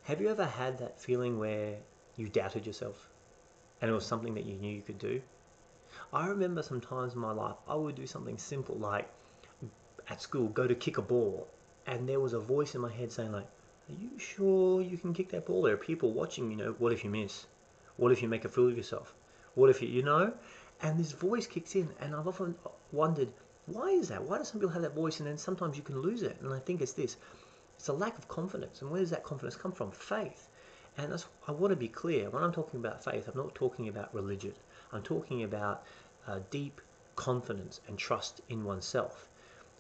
Have you ever had that feeling where you doubted yourself and it was something that you knew you could do? I remember some times in my life I would do something simple like at school go to kick a ball, and there was a voice in my head saying like, are you sure you can kick that ball? There are people watching, what if you miss? What if you make a fool of yourself? What if you? And this voice kicks in, and I've often wondered, why is that? Why do some people have that voice and then sometimes you can lose it? And I think it's this. It's a lack of confidence. And where does that confidence come from? Faith. And I want to be clear. When I'm talking about faith, I'm not talking about religion. I'm talking about deep confidence and trust in oneself.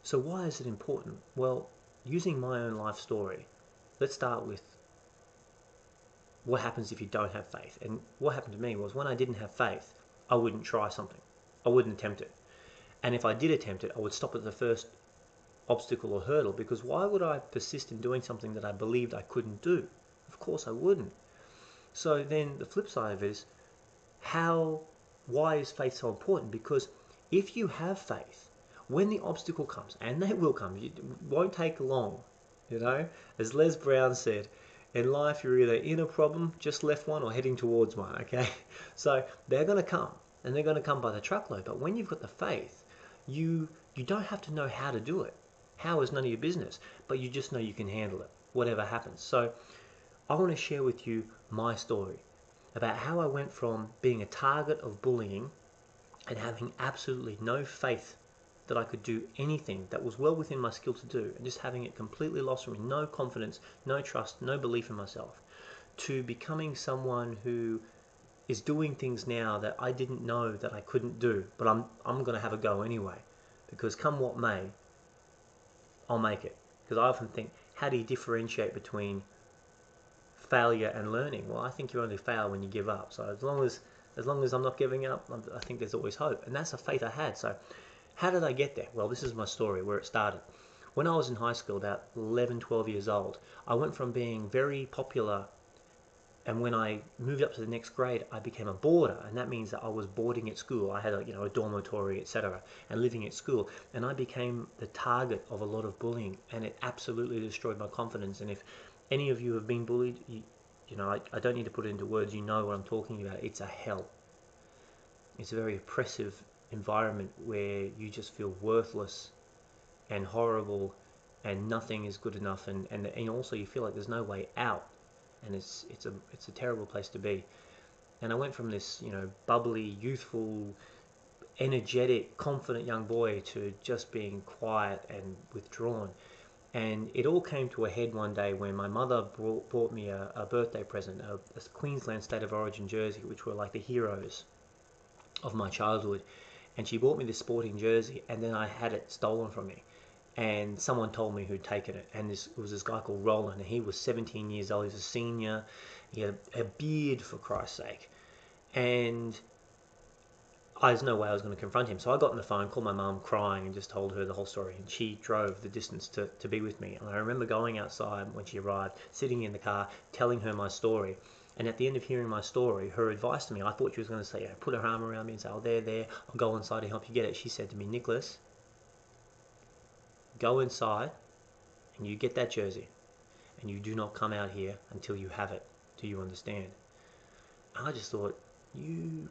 So why is it important? Well, using my own life story, let's start with what happens if you don't have faith. And what happened to me was when I didn't have faith, I wouldn't try something. I wouldn't attempt it. And if I did attempt it, I would stop at the first obstacle or hurdle, because why would I persist in doing something that I believed I couldn't do? Of course I wouldn't. So then the flip side of it is, why is faith so important? Because if you have faith, when the obstacle comes, and they will come, it won't take long, as Les Brown said, in life you're either in a problem, just left one, or heading towards one, okay? So they're going to come, and they're going to come by the truckload. But when you've got the faith, you don't have to know how to do it. How is none of your business, but you just know you can handle it, whatever happens. So I want to share with you my story about how I went from being a target of bullying and having absolutely no faith that I could do anything that was well within my skill to do, and just having it completely lost from me, no confidence, no trust, no belief in myself, to becoming someone who is doing things now that I didn't know that I couldn't do, but I'm going to have a go anyway, because come what may, I'll make it. Because I often think, how do you differentiate between failure and learning? Well, I think you only fail when you give up. So as long as I'm not giving up, I think there's always hope. And that's the faith I had. So how did I get there? Well, this is my story, where it started. When I was in high school, about 11, 12 years old, I went from being very popular, and when I moved up to the next grade, I became a boarder, and that means that I was boarding at school. I had a dormitory, etc., and living at school, and I became the target of a lot of bullying, and it absolutely destroyed my confidence. And if any of you have been bullied, I don't need to put it into words. You know what I'm talking about. It's a hell. It's a very oppressive environment where you just feel worthless and horrible, and nothing is good enough, and also you feel like there's no way out, and it's a terrible place to be. And I went from this bubbly, youthful, energetic, confident young boy to just being quiet and withdrawn. And it all came to a head one day when my mother bought me a birthday present, a Queensland State of Origin jersey, which were like the heroes of my childhood. And she bought me this sporting jersey, and then I had it stolen from me. And someone told me who'd taken it, and it was this guy called Roland, and he was 17 years old. He was a senior. He had a beard, for Christ's sake. And there's no way I was going to confront him. So I got on the phone, called my mum crying, and just told her the whole story. And she drove the distance to be with me. And I remember going outside when she arrived, sitting in the car, telling her my story. And at the end of hearing my story, her advice to me, I thought she was going to say, put her arm around me and say, oh, there, I'll go inside to help you get it. She said to me, Nicholas, go inside and you get that jersey, and you do not come out here until you have it. Do you understand? And I just thought, you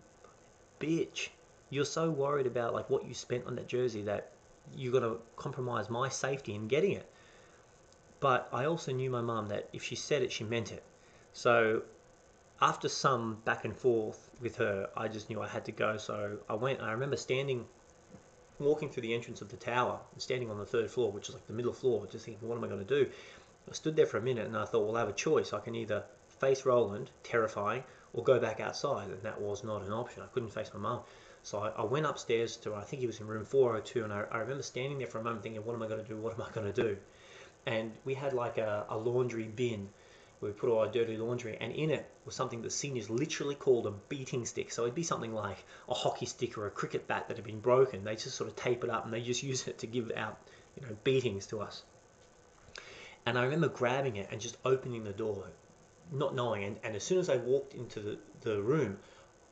bitch, you're so worried about like what you spent on that jersey that you're going to compromise my safety in getting it. But I also knew my mum, that if she said it, she meant it. So after some back and forth with her, I just knew I had to go. So I went, and I remember walking through the entrance of the tower and standing on the third floor, which is like the middle floor, just thinking, what am I going to do? I stood there for a minute, and I thought, well, I have a choice. I can either face Roland, terrifying, or go back outside, and that was not an option. I couldn't face my mum. So I went upstairs to, I think he was in room 402, and I remember standing there for a moment thinking, what am I going to do? What am I going to do? And we had like a laundry bin where we put all our dirty laundry, and in it was something the seniors literally called a beating stick. So it'd be something like a hockey stick or a cricket bat that had been broken. They just sort of tape it up, and they just use it to give out, beatings to us. And I remember grabbing it and just opening the door, not knowing. And as soon as I walked into the room,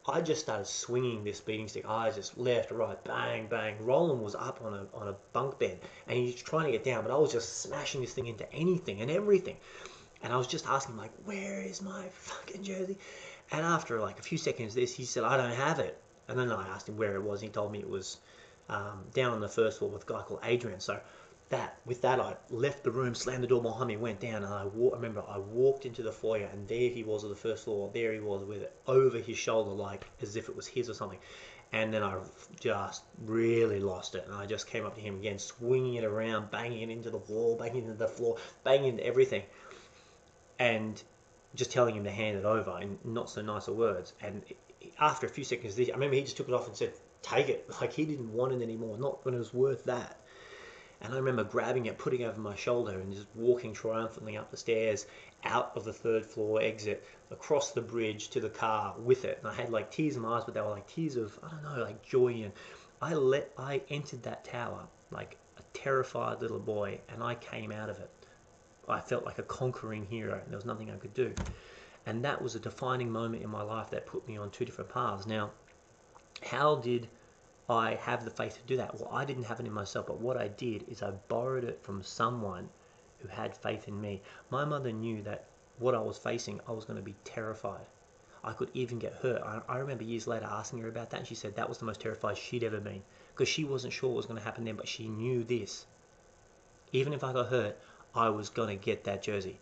I just started swinging this beating stick. I just left, right, bang, bang. Roland was up on a bunk bed, and he's trying to get down, but I was just smashing this thing into anything and everything. And I was just asking, like, where is my fucking jersey? And after like a few seconds of this, he said, I don't have it. And then I asked him where it was. He told me it was down on the first floor with a guy called Adrian. So with that, I left the room, slammed the door behind me, went down, and I remember I walked into the foyer, and there he was on the first floor. There he was with it over his shoulder, like as if it was his or something. And then I just really lost it, and I just came up to him again, swinging it around, banging it into the wall, banging it into the floor, banging into everything, and just telling him to hand it over in not so nice words. And after a few seconds, I remember he just took it off and said, "Take it." Like he didn't want it anymore, not when it was worth that. And I remember grabbing it, putting it over my shoulder, and just walking triumphantly up the stairs, out of the third floor exit, across the bridge to the car with it. And I had like tears in my eyes, but they were like tears of, I don't know, like joy. And I entered that tower like a terrified little boy, and I came out of it. I felt like a conquering hero, and there was nothing I could do. And that was a defining moment in my life that put me on two different paths. Now, how did I have the faith to do that? Well, I didn't have it in myself, but what I did is I borrowed it from someone who had faith in me. My mother knew that what I was facing, I was going to be terrified. I could even get hurt. I remember years later asking her about that, and she said that was the most terrified she'd ever been, because she wasn't sure what was going to happen then, but she knew this. Even if I got hurt, I was going to get that jersey.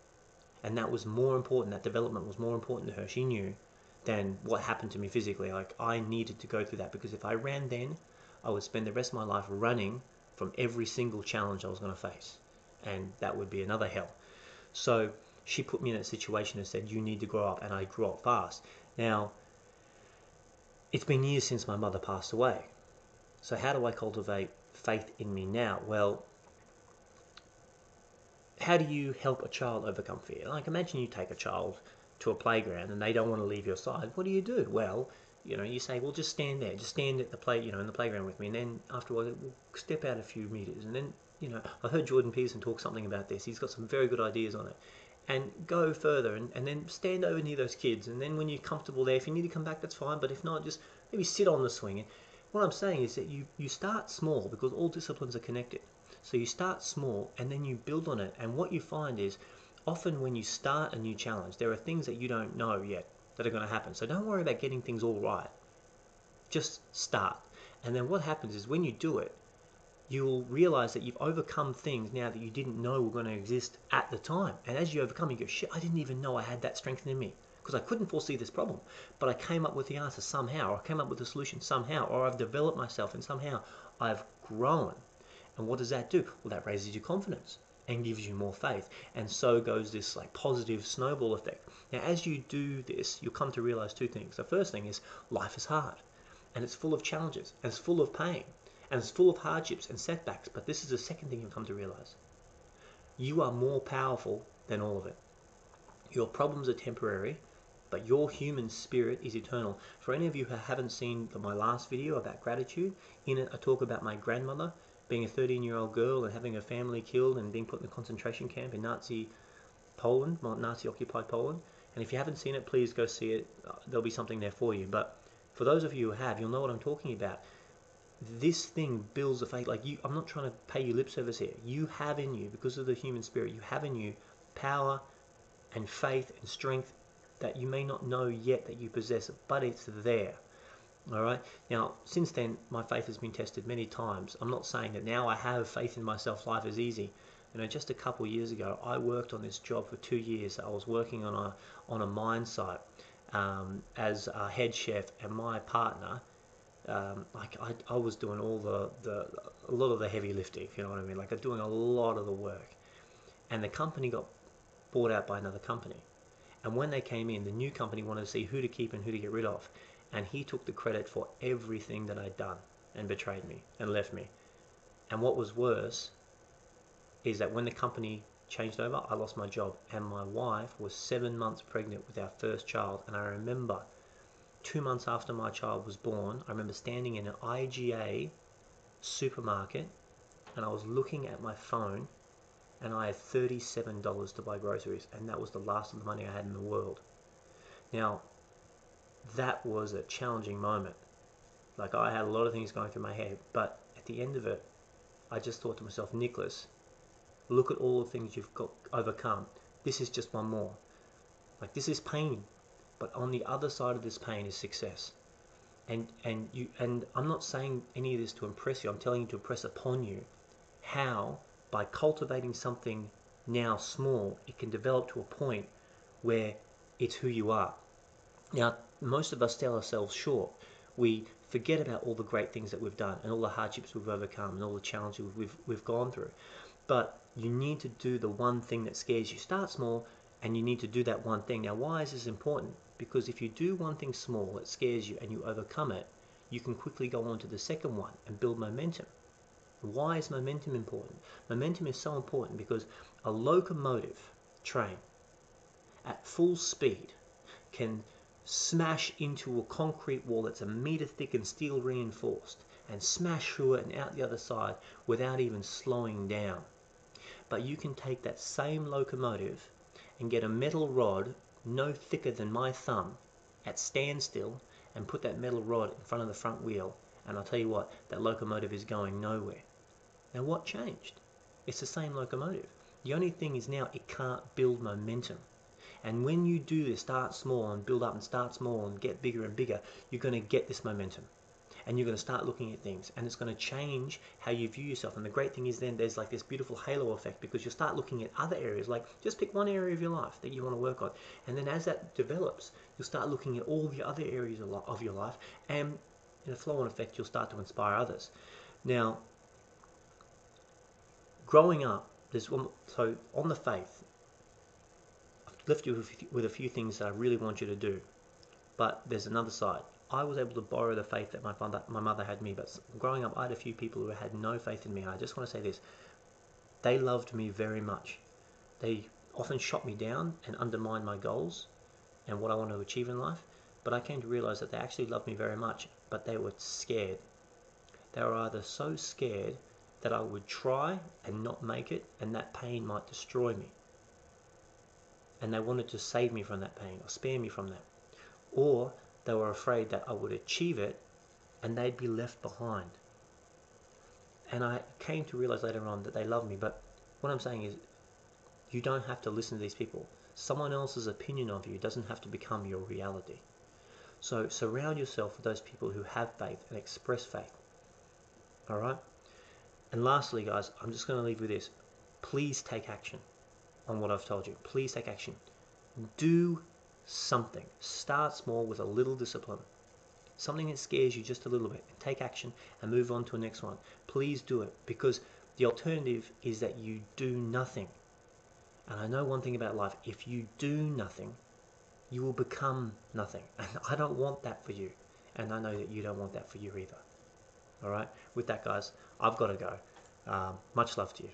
And that was more important, that development was more important to her, she knew, than what happened to me physically. Like, I needed to go through that, because if I ran then, I would spend the rest of my life running from every single challenge I was going to face. And that would be another hell. So she put me in that situation and said, you need to grow up, and I grew up fast. Now, it's been years since my mother passed away. So how do I cultivate faith in me now? Well, how do you help a child overcome fear? Like, imagine you take a child to a playground and they don't want to leave your side. What do? Well, you say, well, just stand there, just stand at the in the playground with me, and then afterwards, we'll step out a few meters, and then, I heard Jordan Peterson talk something about this. He's got some very good ideas on it. And go further, and then stand over near those kids, and then when you're comfortable there, if you need to come back, that's fine, but if not, just maybe sit on the swing. And what I'm saying is that you start small, because all disciplines are connected. So you start small and then you build on it. And what you find is often when you start a new challenge, there are things that you don't know yet that are going to happen. So don't worry about getting things all right. Just start. And then what happens is when you do it, you'll realize that you've overcome things now that you didn't know were going to exist at the time. And as you overcome, you go, shit, I didn't even know I had that strength in me, because I couldn't foresee this problem. But I came up with the answer somehow, or I came up with the solution somehow, or I've developed myself and somehow I've grown. And what does that do? Well, that raises your confidence and gives you more faith. And so goes this like positive snowball effect. Now, as you do this, you'll come to realize two things. The first thing is life is hard, and it's full of challenges, and it's full of pain, and it's full of hardships and setbacks. But this is the second thing you'll come to realize. You are more powerful than all of it. Your problems are temporary, but your human spirit is eternal. For any of you who haven't seen my last video about gratitude, in it I talk about my grandmother being a 13-year-old girl and having her family killed and being put in a concentration camp in Nazi Poland, Nazi-occupied Poland. And if you haven't seen it, please go see it. There'll be something there for you. But for those of you who have, you'll know what I'm talking about. This thing builds a faith. Like, I'm not trying to pay you lip service here. You have in you, because of the human spirit, you have in you power and faith and strength that you may not know yet that you possess, but it's there. All right. Now, since then, my faith has been tested many times. I'm not saying that now I have faith in myself, life is easy. Just a couple of years ago, I worked on this job for 2 years. I was working on a mine site as a head chef, and my partner, I was doing a lot of the heavy lifting, if you know what I mean. Like, I'm doing a lot of the work, and the company got bought out by another company. And when they came in, the new company wanted to see who to keep and who to get rid of. And he took the credit for everything that I'd done and betrayed me and left me. And what was worse is that when the company changed over, I lost my job. And my wife was 7 months pregnant with our first child. And I remember 2 months after my child was born, I remember standing in an IGA supermarket, and I was looking at my phone, and I had $37 to buy groceries. And that was the last of the money I had in the world. Now, that was a challenging moment. Like, I had a lot of things going through my head, but at the end of it, I just thought to myself, Nicholas, look at all the things you've got overcome. this is just one more. Like, this is pain, but on the other side of this pain is success. And I'm not saying any of this to impress you. I'm telling you to impress upon you how, by cultivating something now small, it can develop to a point where it's who you are. Now, most of us sell ourselves short. We forget about all the great things that we've done and all the hardships we've overcome and all the challenges we've gone through. But you need to do the one thing that scares you. Start small, and you need to do that one thing. Now, why is this important? Because if you do one thing small that scares you and you overcome it, you can quickly go on to the second one and build momentum. Why is momentum important? Momentum is so important because a locomotive train at full speed can smash into a concrete wall that's a meter thick and steel reinforced and smash through it and out the other side without even slowing down. But you can take that same locomotive and get a metal rod no thicker than my thumb at standstill and put that metal rod in front of the front wheel, and I'll tell you what, that locomotive is going nowhere. Now, what changed? It's the same locomotive. The only thing is now it can't build momentum. And when you do this, start small and build up and start small and get bigger and bigger, you're going to get this momentum. And you're going to start looking at things, and it's going to change how you view yourself. And the great thing is then there's like this beautiful halo effect, because you'll start looking at other areas. Like, just pick one area of your life that you want to work on, and then as that develops, you'll start looking at all the other areas of your life, and in a flow-on effect, you'll start to inspire others. Now, growing up, so on the faith, I've left you with a few things that I really want you to do, but there's another side. I was able to borrow the faith that my mother had me, but growing up, I had a few people who had no faith in me. I just want to say this: they loved me very much. They often shot me down and undermined my goals and what I want to achieve in life, but I came to realize that they actually loved me very much, but they were scared. They were either so scared that I would try and not make it, and that pain might destroy me, and they wanted to save me from that pain or spare me from that, or they were afraid that I would achieve it and they'd be left behind. And I came to realize later on that they love me, but what I'm saying is, you don't have to listen to these people. Someone else's opinion of you doesn't have to become your reality. So surround yourself with those people who have faith and express faith. Alright? And lastly, guys, I'm just going to leave you with this. Please take action on what I've told you. Please take action. Do something. Start small with a little discipline. Something that scares you just a little bit. Take action and move on to the next one. Please do it, because the alternative is that you do nothing. And I know one thing about life: if you do nothing, you will become nothing. And I don't want that for you. And I know that you don't want that for you either. Alright? With that, guys, I've got to go. Much love to you.